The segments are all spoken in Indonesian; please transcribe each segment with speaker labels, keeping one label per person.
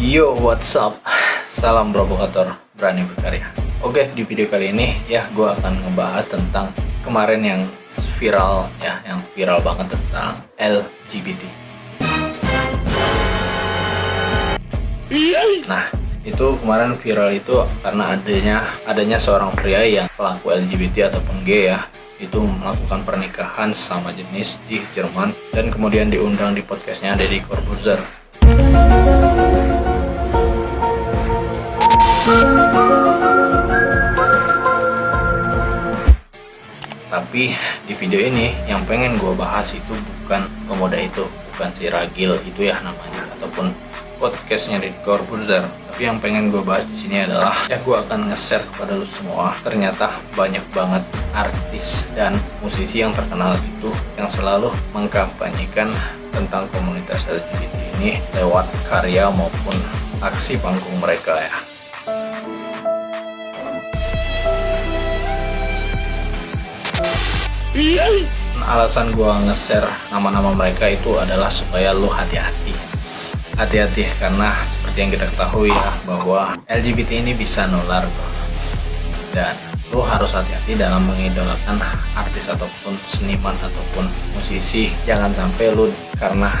Speaker 1: Yo, what's up? Salam provokator, berani berkarya. Oke, di video kali ini ya gue akan ngebahas tentang kemarin yang viral ya, yang viral banget tentang LGBT. Nah, itu kemarin viral itu karena adanya seorang pria yang pelaku LGBT ataupun gay ya, itu melakukan pernikahan sama jenis di Jerman dan kemudian diundang di podcastnya Deddy Corbuzier. Tapi di video ini yang pengen gue bahas itu bukan pemuda itu, bukan si Ragil itu ya namanya, ataupun podcastnya Deddy Corbuzier. Tapi yang pengen gue bahas di sini adalah ya gue akan nge-share kepada lu semua. Ternyata banyak banget artis dan musisi yang terkenal itu yang selalu mengkampanyekan tentang komunitas LGBT ini lewat karya maupun aksi panggung mereka ya. Alasan gua nge-share nama-nama mereka itu adalah supaya lu hati-hati karena seperti yang kita ketahui ya bahwa LGBT ini bisa nular bro. Dan lu harus hati-hati dalam mengidolakan artis ataupun seniman ataupun musisi. Jangan sampai lu karena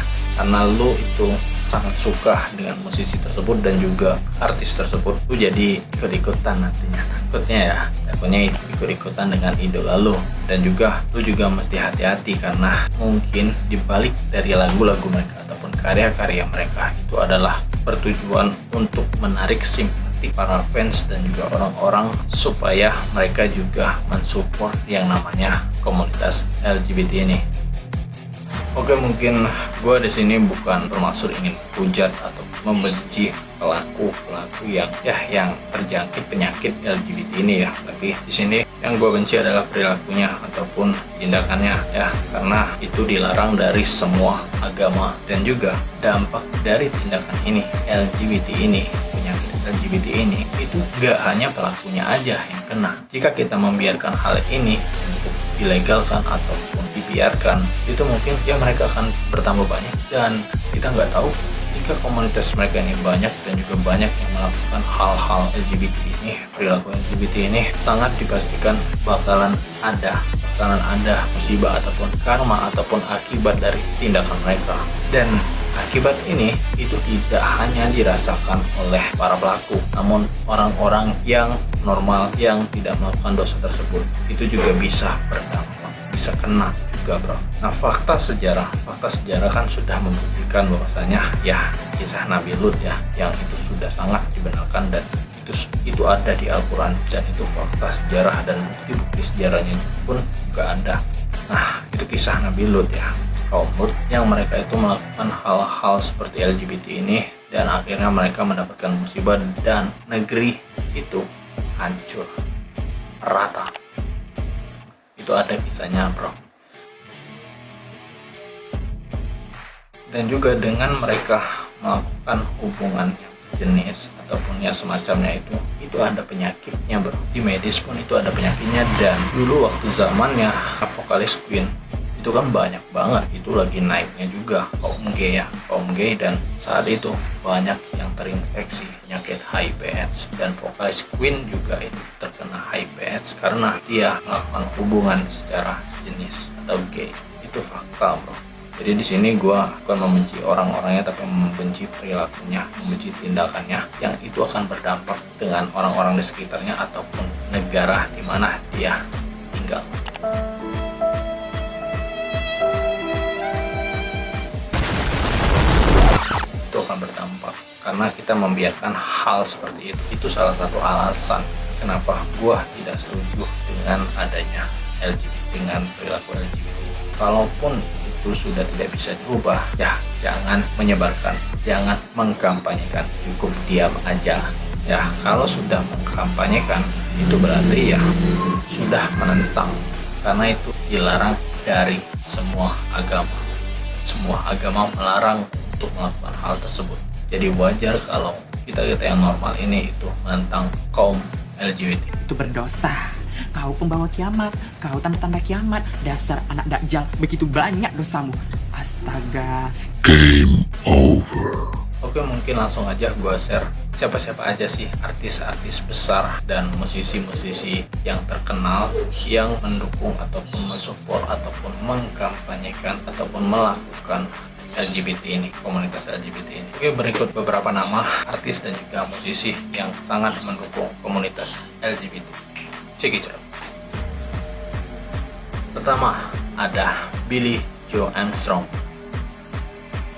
Speaker 1: lu itu sangat suka dengan musisi tersebut dan juga artis tersebut, lu jadi ikut-ikutan nantinya. Takutnya ikut-ikutan dengan idola lu. Dan juga lu juga mesti hati-hati karena mungkin dibalik dari lagu-lagu mereka ataupun karya-karya mereka itu adalah bertujuan untuk menarik simpati para fans dan juga orang-orang supaya mereka juga mensupport yang namanya komunitas LGBT ini. Oke, mungkin gue di sini bukan bermaksud ingin hujat atau membenci pelaku yang terjangkit penyakit LGBT ini ya. Tapi di sini yang gue benci adalah perilakunya ataupun tindakannya ya, karena itu dilarang dari semua agama. Dan juga dampak dari tindakan ini penyakit LGBT ini itu gak hanya pelakunya aja yang kena. Jika kita membiarkan hal ini untuk dilegalkan ataupun dibiarkan, itu mungkin ya mereka akan bertambah banyak. Dan kita nggak tahu jika komunitas mereka ini banyak dan juga banyak yang melakukan hal-hal LGBT ini, perilaku LGBT ini, sangat dipastikan bakalan ada musibah ataupun karma ataupun akibat dari tindakan mereka. Dan akibat ini itu tidak hanya dirasakan oleh para pelaku, namun orang-orang yang normal yang tidak melakukan dosa tersebut itu juga bisa berdampak, bisa kena juga bro. Nah, fakta sejarah kan sudah membuktikan bahwasanya ya kisah Nabi Lut ya, yang itu sudah sangat dibenarkan dan itu ada di Al-Quran, dan itu fakta sejarah dan bukti-bukti sejarahnya pun juga ada. Nah, itu kisah Nabi Lut ya, kaum Lut yang mereka itu melakukan hal-hal seperti LGBT ini, dan akhirnya mereka mendapatkan musibah dan negeri itu hancur rata. Itu ada kisahnya bro. Dan juga dengan mereka melakukan hubungan yang sejenis ataupun ya semacamnya itu ada penyakitnya bro. Di medis pun itu ada penyakitnya. Dan dulu waktu zamannya vokalis Queen itu kan banyak banget, itu lagi naiknya juga kaum gay dan saat itu banyak yang terinfeksi penyakit HIV/AIDS, dan vokalis Queen juga itu terkena HIV/AIDS karena dia melakukan hubungan secara sejenis atau gay. Itu fakta bro. Jadi di sini gue bukan membenci orang-orangnya, tapi membenci perilakunya, membenci tindakannya yang itu akan berdampak dengan orang-orang di sekitarnya ataupun negara di mana dia tinggal. Itu akan berdampak karena kita membiarkan hal seperti itu. Itu salah satu alasan kenapa gue tidak setuju dengan adanya LGBT, dengan perilaku LGBT. Kalaupun itu sudah tidak bisa diubah, ya jangan menyebarkan, jangan mengkampanyekan, cukup diam aja. Ya, kalau sudah mengkampanyekan itu berarti ya sudah menentang, karena itu dilarang dari semua agama. Semua agama melarang untuk melakukan hal tersebut. Jadi wajar kalau kita yang normal ini itu menentang kaum LGBT.
Speaker 2: Itu berdosa. Kau pembawa kiamat, kau tanda-tanda kiamat, dasar anak dakjal, begitu banyak dosamu. Astaga.
Speaker 3: Game over.
Speaker 1: Oke, mungkin langsung aja gue share siapa-siapa aja sih artis-artis besar dan musisi-musisi yang terkenal yang mendukung ataupun mensupport ataupun mengkampanyekan ataupun melakukan LGBT ini, komunitas LGBT ini. Oke, berikut beberapa nama artis dan juga musisi yang sangat mendukung komunitas LGBT. Check it out. Pertama, ada Billie Joe Armstrong.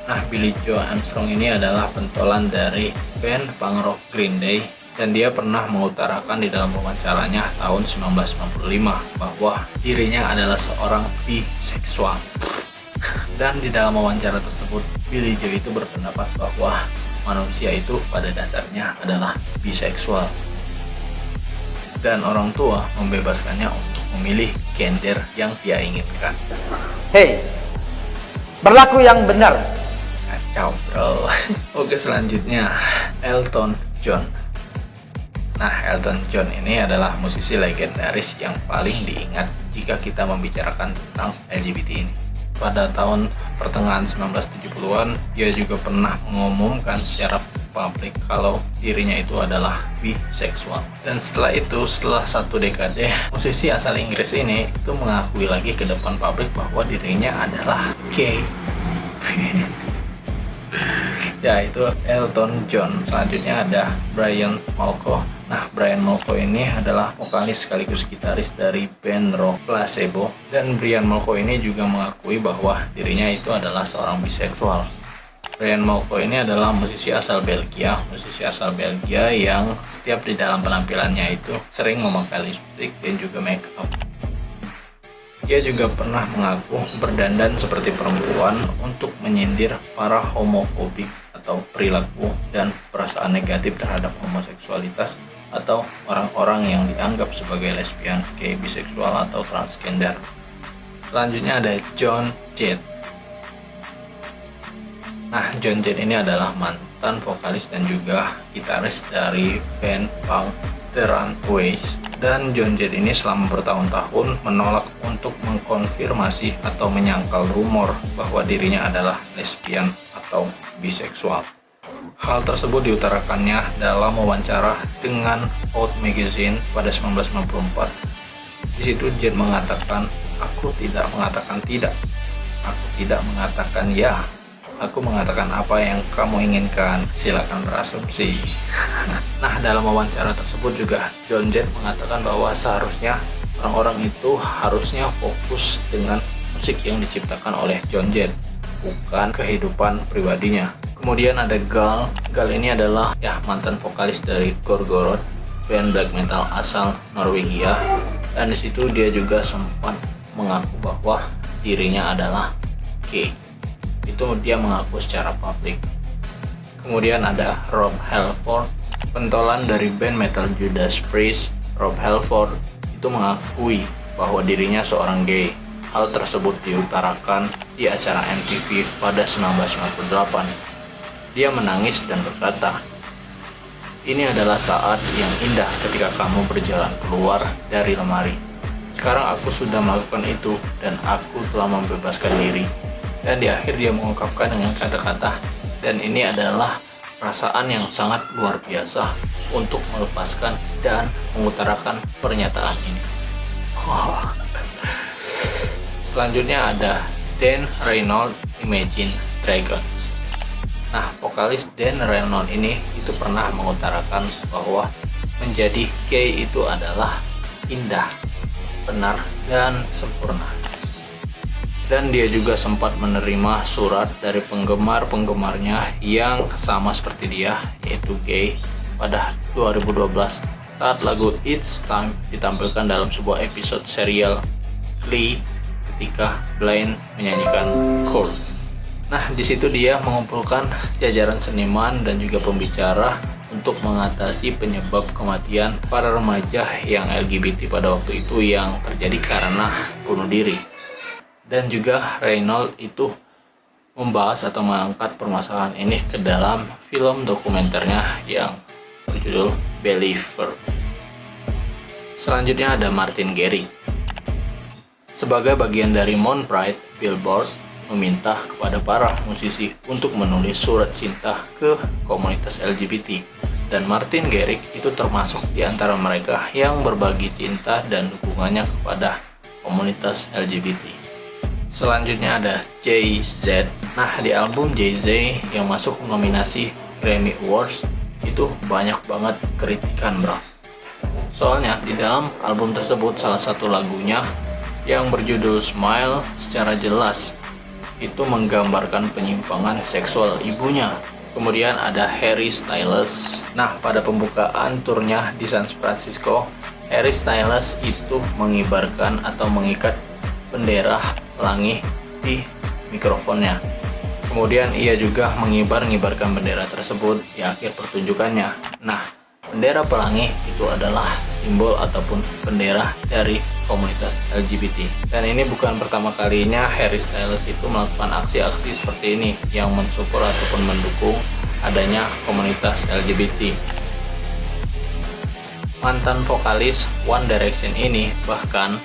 Speaker 1: Nah, Billie Joe Armstrong ini adalah pentolan dari band punk rock Green Day, dan dia pernah mengutarakan di dalam wawancaranya tahun 1995 bahwa dirinya adalah seorang biseksual. Dan di dalam wawancara tersebut, Billie Joe itu berpendapat bahwa manusia itu pada dasarnya adalah biseksual, dan orang tua membebaskannya untuk memilih gender yang dia inginkan.
Speaker 3: Hei, berlaku yang benar.
Speaker 1: Kacau bro. Oke, selanjutnya Elton John. Nah, Elton John ini adalah musisi legendaris yang paling diingat jika kita membicarakan tentang LGBT ini. Pada tahun pertengahan 1970-an, dia juga pernah mengumumkan secara publik kalau dirinya itu adalah biseksual. Dan setelah itu, setelah 1 dekade, musisi asal Inggris ini itu mengakui lagi ke depan publik bahwa dirinya adalah gay. Ya, itu Elton John. Selanjutnya ada Brian Molko. Nah, Brian Molko ini adalah vokalis sekaligus gitaris dari band rock Placebo, dan Brian Molko ini juga mengakui bahwa dirinya itu adalah seorang biseksual. Brian Molko ini adalah musisi asal Belgia yang setiap di dalam penampilannya itu sering memakai lipstick dan juga make up. Dia juga pernah mengaku berdandan seperti perempuan untuk menyindir para homofobik atau perilaku dan perasaan negatif terhadap homoseksualitas atau orang-orang yang dianggap sebagai lesbian, gay, biseksual, atau transgender. Selanjutnya ada John Jett. Nah, John Jett ini adalah mantan vokalis dan juga gitaris dari band punk The Runaways. Dan John Jett ini selama bertahun-tahun menolak untuk mengkonfirmasi atau menyangkal rumor bahwa dirinya adalah lesbian atau biseksual. Hal tersebut diutarakannya dalam wawancara dengan Out Magazine pada 1994. Di situ Jett mengatakan, "Aku tidak mengatakan tidak. Aku tidak mengatakan ya. Aku mengatakan apa yang kamu inginkan. Silakan berasumsi." Nah, dalam wawancara tersebut juga John Jett mengatakan bahwa seharusnya orang-orang itu harusnya fokus dengan musik yang diciptakan oleh John Jett, bukan kehidupan pribadinya. Kemudian ada Gal. Gal ini adalah mantan vokalis dari Gorgoroth, band black metal asal Norwegia, dan di situ dia juga sempat mengaku bahwa dirinya adalah gay. Itu dia mengaku secara publik. Kemudian ada Rob Halford, pentolan dari band metal Judas Priest. Rob Halford itu mengakui bahwa dirinya seorang gay. Hal tersebut diutarakan di acara MTV pada 1998. Dia menangis dan berkata, "Ini adalah saat yang indah ketika kamu berjalan keluar dari lemari. Sekarang aku sudah melakukan itu dan aku telah membebaskan diri." Dan di akhir dia mengungkapkan dengan kata-kata, "Dan ini adalah perasaan yang sangat luar biasa untuk melepaskan dan mengutarakan pernyataan ini." Selanjutnya ada Dan Reynolds, Imagine Dragons. Nah, vokalis Dan Reynolds ini itu pernah mengutarakan bahwa menjadi gay itu adalah indah, benar, dan sempurna. Dan dia juga sempat menerima surat dari penggemar-penggemarnya yang sama seperti dia, yaitu gay, pada 2012 saat lagu It's Time ditampilkan dalam sebuah episode serial Glee ketika Blaine menyanyikan Cold. Nah, di situ dia mengumpulkan jajaran seniman dan juga pembicara untuk mengatasi penyebab kematian para remaja yang LGBT pada waktu itu yang terjadi karena bunuh diri. Dan juga Reynolds itu membahas atau mengangkat permasalahan ini ke dalam film dokumenternya yang berjudul Believer. Selanjutnya ada Martin Garrix. Sebagai bagian dari Mount Pride Billboard, meminta kepada para musisi untuk menulis surat cinta ke komunitas LGBT. Dan Martin Garrix itu termasuk di antara mereka yang berbagi cinta dan dukungannya kepada komunitas LGBT. Selanjutnya ada Jay-Z. Nah, di album Jay-Z yang masuk nominasi Grammy Awards itu banyak banget kritikan, bro. Soalnya di dalam album tersebut salah satu lagunya yang berjudul Smile secara jelas itu menggambarkan penyimpangan seksual ibunya. Kemudian ada Harry Styles. Nah, pada pembukaan turnya di San Francisco, Harry Styles itu mengibarkan atau mengikat bendera pelangi di mikrofonnya. Kemudian ia juga mengibarkan bendera tersebut di akhir pertunjukannya. Nah, bendera pelangi itu adalah simbol ataupun bendera dari komunitas LGBT. Dan ini bukan pertama kalinya Harry Styles itu melakukan aksi-aksi seperti ini yang mensupport ataupun mendukung adanya komunitas LGBT. Mantan vokalis One Direction ini bahkan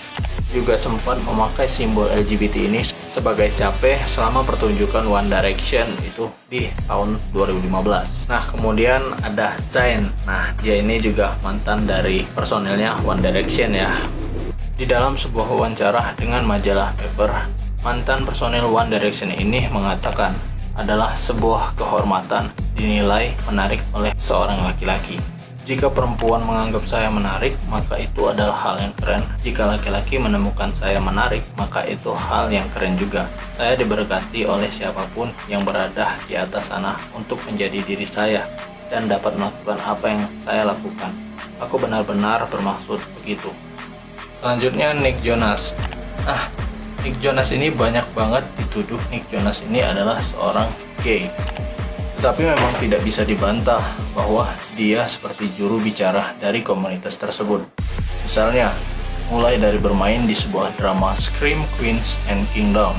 Speaker 1: juga sempat memakai simbol LGBT ini sebagai cape selama pertunjukan One Direction itu di tahun 2015. Nah, kemudian ada Zayn. Nah, dia ini juga mantan dari personilnya One Direction ya. Di dalam sebuah wawancara dengan majalah Paper, mantan personil One Direction ini mengatakan adalah sebuah kehormatan dinilai menarik oleh seorang laki-laki. Jika perempuan menganggap saya menarik, maka itu adalah hal yang keren. Jika laki-laki menemukan saya menarik, maka itu hal yang keren juga. Saya diberkati oleh siapapun yang berada di atas sana untuk menjadi diri saya dan dapat melakukan apa yang saya lakukan. Aku benar-benar bermaksud begitu. Selanjutnya Nick Jonas. Nah, Nick Jonas ini banyak banget dituduh Nick Jonas ini adalah seorang gay. Tetapi memang tidak bisa dibantah bahwa dia seperti juru bicara dari komunitas tersebut. Misalnya, mulai dari bermain di sebuah drama Scream Queens and Kingdom,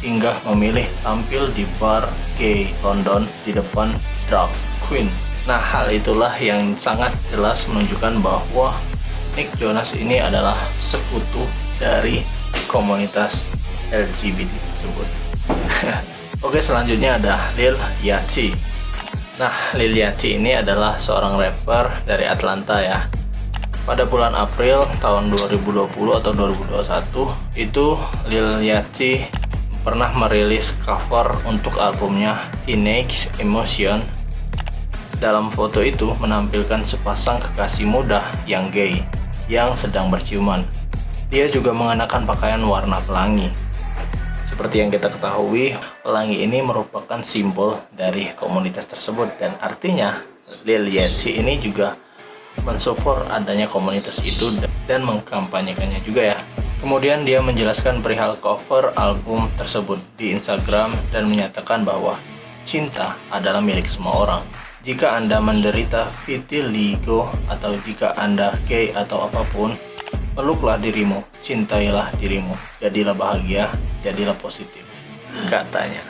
Speaker 1: hingga memilih tampil di bar gay London di depan drag queen. Nah, hal itulah yang sangat jelas menunjukkan bahwa Nick Jonas ini adalah sekutu dari komunitas LGBT tersebut. Oke, selanjutnya ada Lil Yachty. Nah, Lil Yachty ini adalah seorang rapper dari Atlanta ya. Pada bulan April tahun 2020 atau 2021 itu Lil Yachty pernah merilis cover untuk albumnya Teenage Emotion. Dalam foto itu menampilkan sepasang kekasih muda yang gay yang sedang berciuman. Dia juga mengenakan pakaian warna pelangi. Seperti yang kita ketahui, pelangi ini merupakan simbol dari komunitas tersebut dan artinya Lil Yachty ini juga mensupport adanya komunitas itu dan mengkampanyekannya juga ya. Kemudian dia menjelaskan perihal cover album tersebut di Instagram dan menyatakan bahwa cinta adalah milik semua orang. Jika Anda menderita vitiligo atau jika Anda gay atau apapun, peluklah dirimu, cintailah dirimu, jadilah bahagia, jadilah positif, katanya.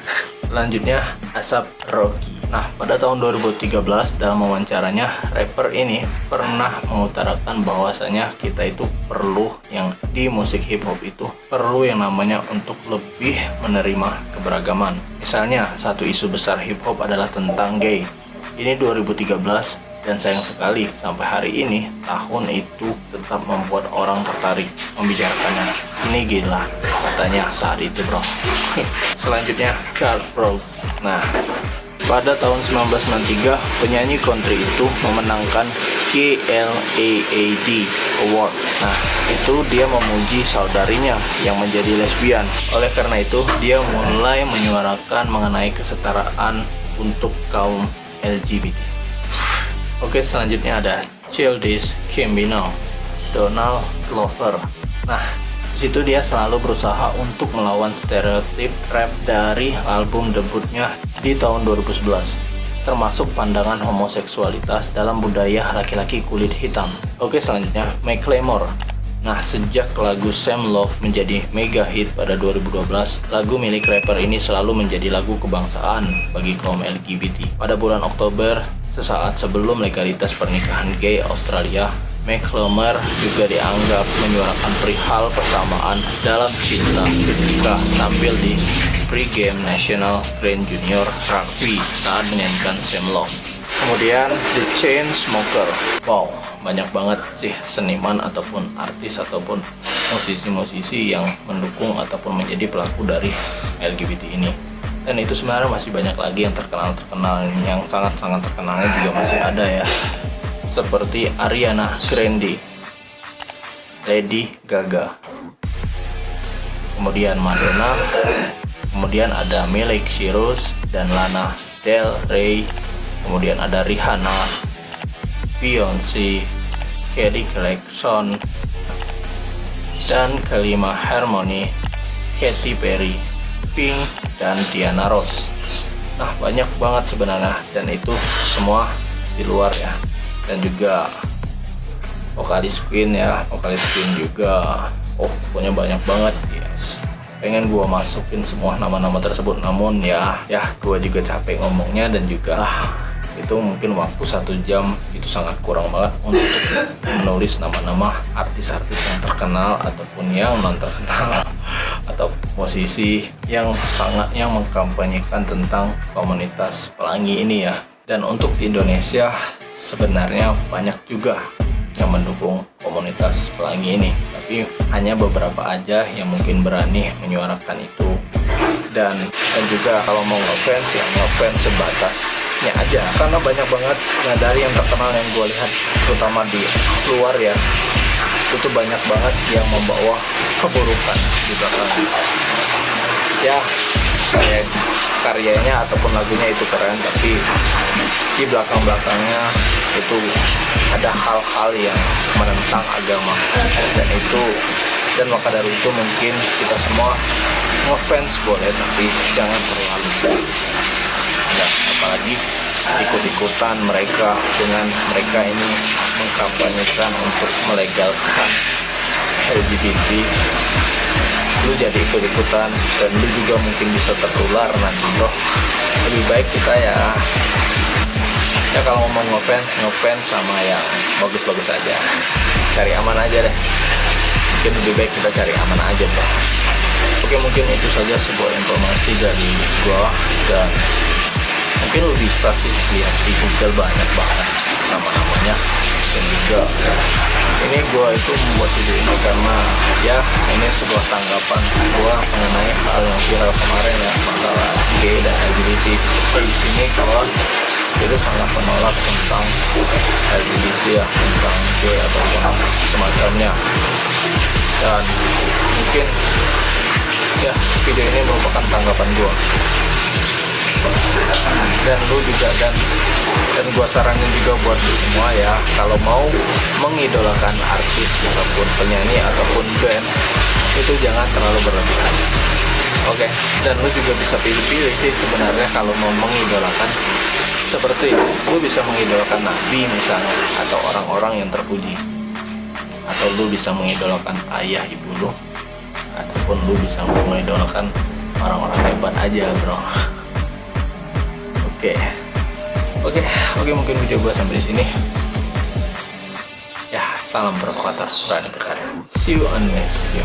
Speaker 1: Selanjutnya, Asap Rocky. Nah, pada tahun 2013 dalam wawancaranya, rapper ini pernah mengutarakan bahwasanya kita itu perlu yang di musik hip hop itu perlu yang namanya untuk lebih menerima keberagaman. Misalnya, satu isu besar hip hop adalah tentang gay. Ini 2013 dan sayang sekali sampai hari ini tahun itu tetap membuat orang tertarik membicarakannya. Ini gila, katanya saat itu, bro. Selanjutnya, Garth Brooks. Nah, pada tahun 1993 penyanyi country itu memenangkan GLAAD Award. Nah, itu dia memuji saudarinya yang menjadi lesbian. Oleh karena itu dia mulai menyuarakan mengenai kesetaraan untuk kaum LGBT. Oke, selanjutnya ada Childish Gambino, Donald Glover. Nah, di situ dia selalu berusaha untuk melawan stereotip rap dari album debutnya di tahun 2011, termasuk pandangan homoseksualitas dalam budaya laki-laki kulit hitam. Oke, selanjutnya Macklemore. Nah, sejak lagu Same Love menjadi mega hit pada 2012, lagu milik rapper ini selalu menjadi lagu kebangsaan bagi kaum LGBT. Pada bulan Oktober, sesaat sebelum legalitas pernikahan gay Australia, McLemore juga dianggap menyuarakan perihal persamaan dalam cinta ketika tampil di pre-game National Grand Junior Rugby saat menyanyikan Same Love. Kemudian The Chainsmokers. Wow, banyak banget sih seniman ataupun artis ataupun musisi-musisi yang mendukung ataupun menjadi pelaku dari LGBT ini. Dan itu sebenarnya masih banyak lagi yang terkenal, yang sangat-sangat terkenalnya juga masih ada ya. Seperti Ariana Grande, Lady Gaga, kemudian Madonna, kemudian ada Miley Cyrus dan Lana Del Rey, kemudian ada Rihanna, Beyonce, Kelly Clarkson, dan kelima Harmony, Katy Perry, Pink, dan Diana Ross. Nah, banyak banget sebenarnya, dan itu semua di luar ya. Dan juga vokalis Queen ya, vokalis Queen juga. Oh, pokoknya banyak banget. Yes. Pengen gua masukin semua nama-nama tersebut, namun ya gua juga capek ngomongnya, dan juga itu mungkin waktu 1 jam itu sangat kurang banget untuk menulis nama-nama artis-artis yang terkenal ataupun yang non terkenal atau musisi yang mengkampanyekan tentang komunitas pelangi ini ya. Dan untuk di Indonesia sebenarnya banyak juga yang mendukung komunitas pelangi ini, tapi hanya beberapa aja yang mungkin berani menyuarakan itu. Dan juga kalau mau ngefans ya ngefans sebatasnya aja, karena banyak banget dari yang terkenal yang gue lihat terutama di luar ya, itu banyak banget yang membawa keburukan di belakang. Ya kayak karyanya ataupun lagunya itu keren, tapi di belakang-belakangnya itu ada hal-hal yang menentang agama, dan maka dari itu mungkin kita semua ngefans boleh, tapi jangan terlalu apalagi ikut-ikutan mereka dengan mereka ini mengkampanyekan untuk melegalkan LGBT. Lu jadi ikut-ikutan dan lu juga mungkin bisa tertular nanti bro. Lebih baik kita ya kalau ngomong ngefans sama yang bagus-bagus aja, cari aman aja deh. Mungkin lebih baik kita cari aman aja bro. Oke, mungkin itu saja sebuah informasi dari gua, dan mungkin lu bisa sih lihat di Google banyak banget nama-namanya. Sehingga ini gua itu membuat video ini karena ya ini sebuah tanggapan gua mengenai hal yang viral kemarin ya, masalah gay dan LGBT. Di sini gua itu sangat menolak tentang LGBT ya, tentang gay ataupun semacamnya. Dan mungkin ya video ini merupakan tanggapan gua, dan lu juga dan gua saranin juga buat lu semua ya, kalau mau mengidolakan artis ataupun penyanyi ataupun band itu jangan terlalu berlebihan. Oke, dan lu juga bisa pilih-pilih sih sebenarnya kalau mau mengidolakan. Seperti lu bisa mengidolakan nabi misalnya, atau orang-orang yang terpuji, atau lu bisa mengidolakan ayah ibu lu, ataupun lu bisa mengidolakan orang-orang hebat aja bro. Oke, mungkin video gue sampai di sini. Ya, salam provokator, berani berkarya. See you on next video.